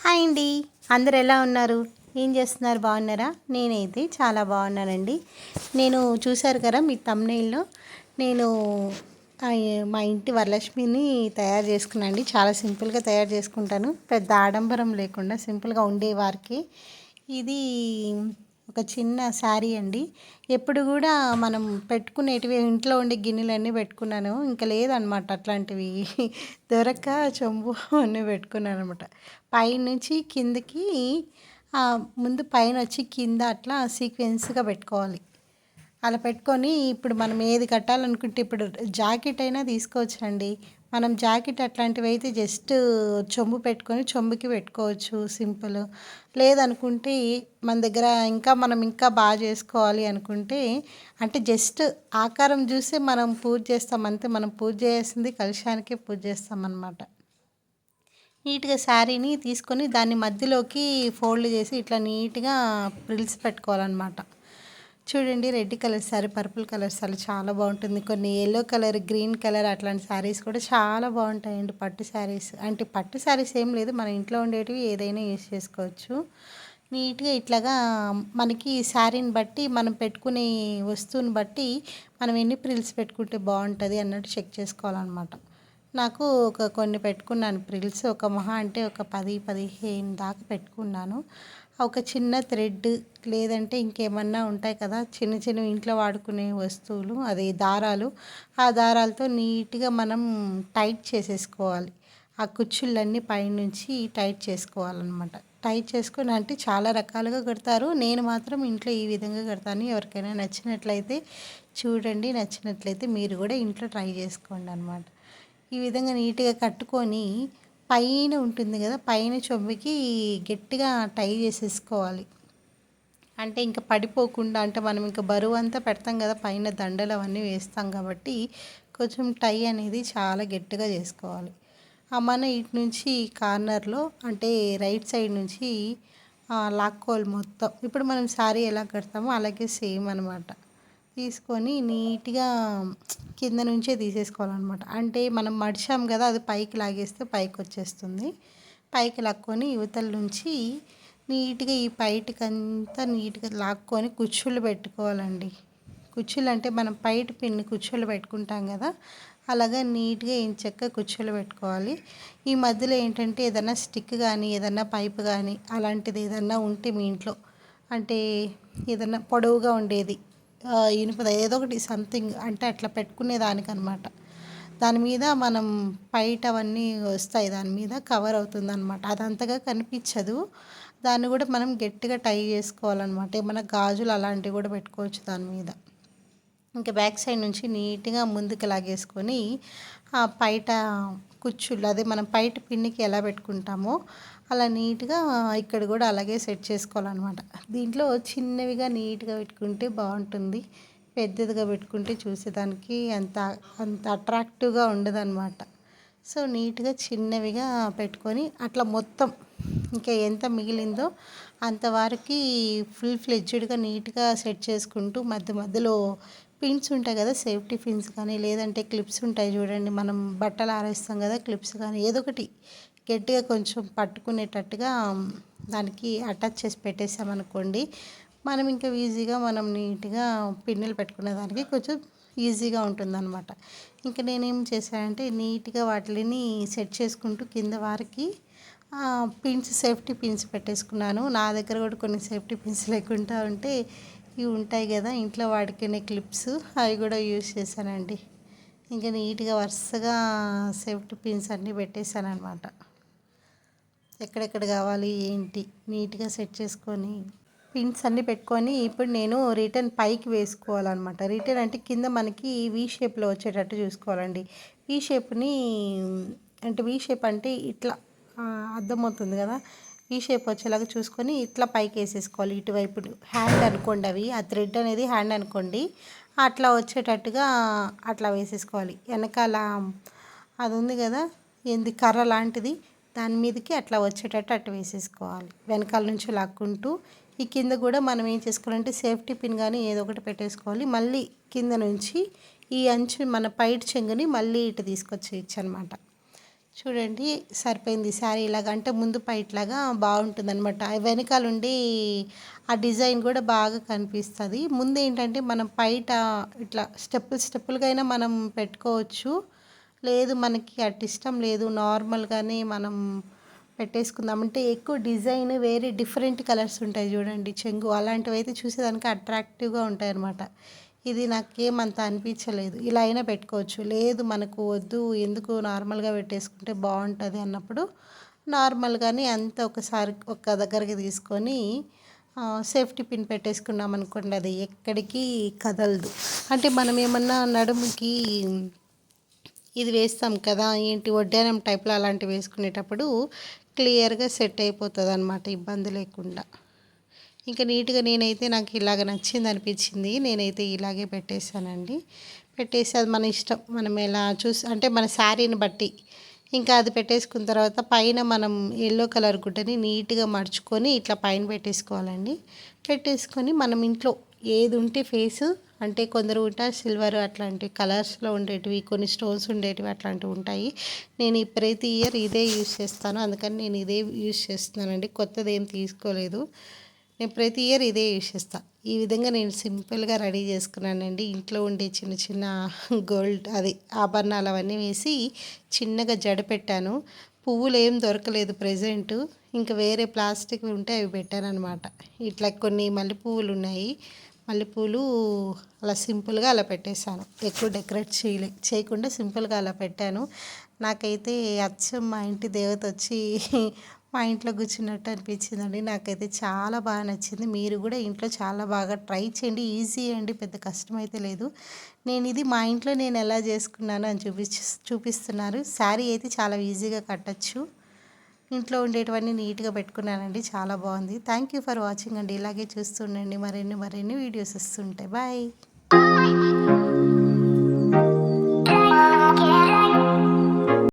Hi అండి. అందరూ ఎలా ఉన్నారు? ఏం చేస్తున్నారు? బాగున్నారా? నేనైతే చాలా బాగున్నానండి. నేను చూశారు కదా మీ థంబ్‌నెయిల్‌లో నేను మా ఇంటి వరలక్ష్మిని తయారు చేసుకున్నాను అండి. చాలా సింపుల్గా తయారు చేసుకుంటాను. పెద్ద ఆడంబరం లేకుండా సింపుల్గా ఉండే వారికి ఇది ఒక చిన్న శారీ అండి. ఎప్పుడు కూడా మనం పెట్టుకునేటివి ఇంట్లో ఉండే గిన్నెలన్నీ పెట్టుకున్నాను. ఇంకా లేదనమాట అట్లాంటివి దొరక్క చెంబు అన్నీ పెట్టుకున్నాను అనమాట. పైనుంచి కిందకి ముందు పైన వచ్చి కింద అట్లా సీక్వెన్స్గా పెట్టుకోవాలి. అలా పెట్టుకొని ఇప్పుడు మనం ఏది కట్టాలనుకుంటే ఇప్పుడు జాకెట్ అయినా తీసుకోవచ్చండి. మనం జాకెట్ అట్లాంటివి అయితే జస్ట్ చెంబు పెట్టుకొని చెంబుకి పెట్టుకోవచ్చు సింపుల్. లేదనుకుంటే మన దగ్గర మనం ఇంకా బాగా చేసుకోవాలి అనుకుంటే అంటే జస్ట్ ఆకారం చూసి మనం పూజ చేస్తాం అంతే. మనం పూజ చేయాల్సింది కలశానికే పూజ చేస్తామన్నమాట. నీట్గా శారీని తీసుకొని దాన్ని మధ్యలోకి ఫోల్డ్ చేసి ఇట్లా నీట్గా ప్రిల్స్ పెట్టుకోవాలన్నమాట. చూడండి, red colour sari, purple colour sari చాలా బాగుంటుంది. కొన్ని ఎల్లో కలర్, గ్రీన్ కలర్ అట్లాంటి శారీస్ కూడా చాలా బాగుంటాయండి. పట్టు శారీస్ అంటే పట్టు శారీస్ ఏం లేదు, మన ఇంట్లో ఉండేటివి ఏదైనా యూస్ చేసుకోవచ్చు. నీట్గా ఇట్లాగా మనకి శారీని బట్టి మనం పెట్టుకునే వస్తువుని బట్టి మనం ఎన్ని ప్రిల్స్ పెట్టుకుంటే బాగుంటుంది అన్నట్టు చెక్ చేసుకోవాలన్నమాట. నాకు కొన్ని పెట్టుకున్నాను ప్రిల్స్. ఒక మహా అంటే ఒక 10-15 దాకా పెట్టుకున్నాను. ఒక చిన్న థ్రెడ్ లేదంటే ఇంకేమన్నా ఉంటాయి కదా చిన్న చిన్నవి ఇంట్లో వాడుకునే వస్తువులు, అది దారాలు. ఆ దారాలతో నీట్గా మనం టైట్ చేసేసుకోవాలి. ఆ కుచ్చుళ్ళన్నీ పైనుంచి టైట్ చేసుకోవాలన్నమాట. టైట్ చేసుకొని అంటే చాలా రకాలుగా కడతారు. నేను మాత్రం ఇంట్లో ఈ విధంగా కడతాను. ఎవరికైనా నచ్చినట్లయితే చూడండి, నచ్చినట్లయితే మీరు కూడా ఇంట్లో ట్రై చేసుకోండి అనమాట. ఈ విధంగా నీట్గా కట్టుకొని పైన ఉంటుంది కదా, పైన చెంబుకి గట్టిగా టై చేసేసుకోవాలి. అంటే ఇంకా పడిపోకుండా, అంటే మనం ఇంకా బరువు అంతా పెడతాం కదా, పైన దండలు అవన్నీ వేస్తాం కాబట్టి కొంచెం టై అనేది చాలా గట్టిగా చేసుకోవాలి. మన ఇటు నుంచి కార్నర్లో అంటే రైట్ సైడ్ నుంచి లాక్కోవాలి మొత్తం. ఇప్పుడు మనం శారీ ఎలా కడతామో అలాగే సేమ్ అనమాట. తీసుకొని నీట్గా కింద నుంచే తీసేసుకోవాలన్నమాట. అంటే మనం మడిచాం కదా, అది పైకి లాగేస్తే పైకి వచ్చేస్తుంది. పైకి లాక్కొని యువతల నుంచి నీట్గా ఈ పైటికంతా నీట్గా లాక్కొని కుచ్చుళ్ళు పెట్టుకోవాలండి. కుచ్చుళ్ళు అంటే మనం పైట పిన్ని కుచ్చుళ్ళు పెట్టుకుంటాం కదా, అలాగా నీట్గా ఇంచక్క కుచ్చుళ్ళు పెట్టుకోవాలి. ఈ మధ్యలో ఏంటంటే ఏదైనా స్టిక్ కానీ ఏదన్నా పైపు కానీ అలాంటిది ఏదన్నా ఉంటే మీ ఇంట్లో, అంటే ఏదన్నా పొడవుగా ఉండేది ఇనుపది ఏదో ఒకటి సంథింగ్, అంటే అట్లా పెట్టుకునే దానికనమాట. దాని మీద మనం పైట అవన్నీ వస్తాయి, దాని మీద కవర్ అవుతుంది అనమాట. అది అంతగా కనిపించదు. దాన్ని కూడా మనం గట్టిగా టై చేసుకోవాలన్నమాట. ఏమైనా గాజులు అలాంటివి కూడా పెట్టుకోవచ్చు దాని మీద. ఇంకా బ్యాక్ సైడ్ నుంచి నీట్గా ముందుకు లాగేసుకొని ఆ పైట కుచ్చుళ్ళు, అదే మనం పైట పిన్నికి ఎలా పెట్టుకుంటామో అలా నీట్గా ఇక్కడ కూడా అలాగే సెట్ చేసుకోవాలన్నమాట. దీంట్లో చిన్నవిగా నీట్గా పెట్టుకుంటే బాగుంటుంది. పెద్దదిగా పెట్టుకుంటే చూసేదానికి అంత అంత అట్రాక్టివ్గా ఉండదన్నమాట. సో నీట్గా చిన్నవిగా పెట్టుకొని అట్లా మొత్తం ఇంకా ఎంత మిగిలిందో అంతవరకు ఫుల్ ఫ్లెడ్జ్డ్గా నీట్గా సెట్ చేసుకుంటూ మధ్య మధ్యలో పిన్స్ ఉంటాయి కదా, సేఫ్టీ పిన్స్ కానీ లేదంటే క్లిప్స్ ఉంటాయి చూడండి, మనం బట్టలు ఆరేస్తాం కదా, క్లిప్స్ కానీ ఏదో ఒకటి గట్టిగా కొంచెం పట్టుకునేటట్టుగా దానికి అటాచ్ చేసి పెట్టేసామనుకోండి, మనం ఇంకా ఈజీగా మనం నీట్గా పిన్నులు పెట్టుకునే దానికి కొంచెం ఈజీగా ఉంటుందన్నమాట. ఇంకా నేనేం చేశానంటే నీట్గా వాటిని సెట్ చేసుకుంటూ కింద వారికి పిన్స్, సేఫ్టీ పిన్స్ పెట్టేసుకున్నాను. నా దగ్గర కూడా కొన్ని సేఫ్టీ పిన్స్ లేకుండా ఉంటే ఇవి ఉంటాయి కదా ఇంట్లో వాడుకునే క్లిప్స్, అవి కూడా యూజ్ చేశానండి. ఇంకా నీట్గా వరుసగా సేఫ్టీ పిన్స్ అన్నీ పెట్టేశాను అనమాట. ఎక్కడెక్కడ కావాలి ఏంటి నీట్గా సెట్ చేసుకొని పిన్స్ అన్నీ పెట్టుకొని ఇప్పుడు నేను రిటర్న్ పైకి వేసుకోవాలన్నమాట. రిటర్న్ అంటే కింద మనకి వీ షేప్లో వచ్చేటట్టు చూసుకోవాలండి. వీ షేప్ని అంటే వీ షేప్ అంటే ఇట్లా అర్థమవుతుంది కదా, ఈ షేప్ వచ్చేలాగా చూసుకొని ఇట్లా పైకి వేసేసుకోవాలి. ఇటువైపు హ్యాండ్ అనుకోండి, అవి ఆ థ్రెడ్ అనేది హ్యాండ్ అనుకోండి, అట్లా వచ్చేటట్టుగా అట్లా వేసేసుకోవాలి. వెనకాల అది ఉంది కదా, ఏంది కర్ర లాంటిది, దాని మీదకి అట్లా వచ్చేటట్టు అట్లా వేసేసుకోవాలి. వెనకాల నుంచి లాక్కుంటూ ఈ కింద కూడా మనం ఏం చేసుకోవాలంటే సేఫ్టీ పిన్ కానీ ఏదో ఒకటి పెట్టేసుకోవాలి. మళ్ళీ కింద నుంచి ఈ అంచు మన పైట చెంగుని మళ్ళీ ఇటు తీసుకొచ్చేయచ్చు అనమాట. చూడండి సరిపోయింది శారీ ఇలాగ అంటే ముందు పైట్లాగా బాగుంటుందన్నమాట వెనకాలండి ఆ డిజైన్ కూడా బాగా కనిపిస్తుంది. ముందు ఏంటంటే మనం పైట ఇట్లా స్టెప్పులుగా అయినా మనం పెట్టుకోవచ్చు. లేదు మనకి అటు ఇష్టం లేదు నార్మల్గానే మనం పెట్టేసుకుందాం అంటే ఎక్కువ డిజైన్ వేరే డిఫరెంట్ కలర్స్ ఉంటాయి చూడండి చెంగు అలాంటివి అయితే చూసేదానికి అట్రాక్టివ్గా ఉంటాయి అన్నమాట. ఇది నాకేమంత అనిపించలేదు. ఇలా అయినా పెట్టుకోవచ్చు. లేదు మనకు వద్దు ఎందుకు నార్మల్గా పెట్టేసుకుంటే బాగుంటుంది అన్నప్పుడు నార్మల్గానే అంతా ఒకసారి ఒక దగ్గరికి తీసుకొని సేఫ్టీ పిన్ పెట్టేసుకున్నాం అనుకోండి అది ఎక్కడికి కదలదు. అంటే మనం ఏమన్నా నడుముకి ఇది వేస్తాం కదా ఏంటి వడ్డానం టైప్లో అలాంటివి వేసుకునేటప్పుడు క్లియర్గా సెట్ అయిపోతుంది అన్నమాట ఇబ్బంది లేకుండా. ఇంకా నీట్గా నేనైతే నాకు ఇలాగ నచ్చింది అనిపించింది. నేనైతే ఇలాగే పెట్టేశానండి. పెట్టేసి అది మన ఇష్టం మనం ఎలా అంటే మన శారీని బట్టి ఇంకా అది పెట్టేసుకున్న తర్వాత పైన మనం ఎల్లో కలర్ గుడ్డని నీట్గా మడుచుకొని ఇట్లా పైన పెట్టేసుకోవాలండి. పెట్టేసుకొని మనం ఇంట్లో ఏది ఉంటే ఫేసు అంటే కొందరు ఉంటారు సిల్వర్ అట్లాంటి కలర్స్లో ఉండేటివి కొన్ని స్టోన్స్ ఉండేటివి అట్లాంటివి ఉంటాయి. నేను ప్రతి ఇయర్ ఇదే యూజ్ చేస్తాను అందుకని నేను ఇదే యూజ్ చేస్తున్నానండి. కొత్తది ఏం తీసుకోలేదు. నేను ప్రతి ఇయర్ ఇదే యూజ్ చేస్తాను. ఈ విధంగా నేను సింపుల్గా రెడీ చేసుకున్నానండి. ఇంట్లో ఉండే చిన్న చిన్న గోల్డ్ ఆభరణాలు అవన్నీ వేసి చిన్నగా జడ పెట్టాను. పువ్వులు ఏం దొరకలేదు ప్రెజెంట్. ఇంకా వేరే ప్లాస్టిక్ ఉంటే అవి పెట్టాను అనమాట. ఇట్లా కొన్ని మల్లెపూలు ఉన్నాయి. మల్లెపూలు అలా సింపుల్గా అలా పెట్టేశాను. ఎక్కువ డెకరేట్ చేయకుండా సింపుల్గా అలా పెట్టాను. నాకైతే అచ్చం మా ఇంటి దేవత వచ్చి మా ఇంట్లో కూర్చున్నట్టు అనిపించిందండి. నాకైతే చాలా బాగా నచ్చింది. మీరు కూడా ఇంట్లో చాలా బాగా ట్రై చేయండి. ఈజీ అండి, పెద్ద కష్టం అయితే లేదు. నేను ఇది మా ఇంట్లో నేను ఎలా చేసుకున్నాను అని చూపిస్తున్నారు. శారీ అయితే చాలా ఈజీగా కట్టచ్చు. ఇంట్లో ఉండేటివన్నీ నీట్గా పెట్టుకున్నానండి. చాలా బాగుంది. థ్యాంక్ యూ ఫర్ వాచింగ్ అండి. ఇలాగే చూస్తుండండి. మరిన్ని వీడియోస్ వస్తుంటాయి. బాయ్.